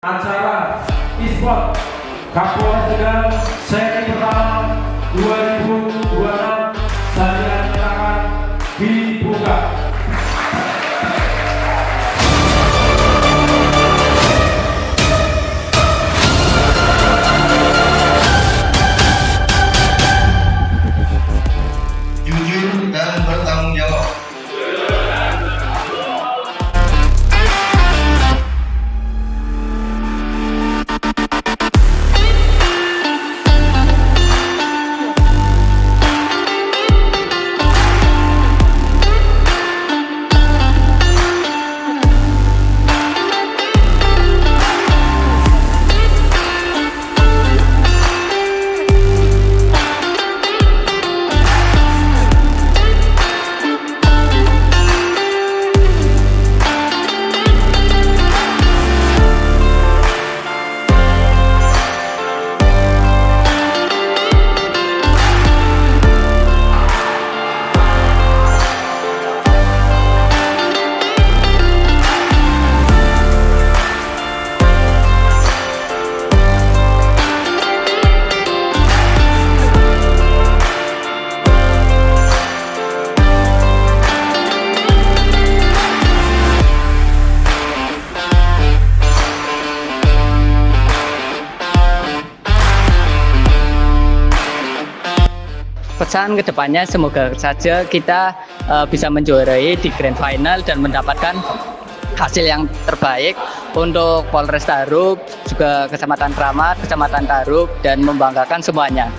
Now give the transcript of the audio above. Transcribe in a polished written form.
acara e-sport Kapolres Tegal seri pertama 2026 saya nyatakan dibuka. Jujur dan bertanggung jawab. Pesan kedepannya semoga saja kita bisa menjuarai di Grand Final dan mendapatkan hasil yang terbaik untuk Polres Tarub, juga Kecamatan Kramat, Kecamatan Tarub, dan membanggakan semuanya.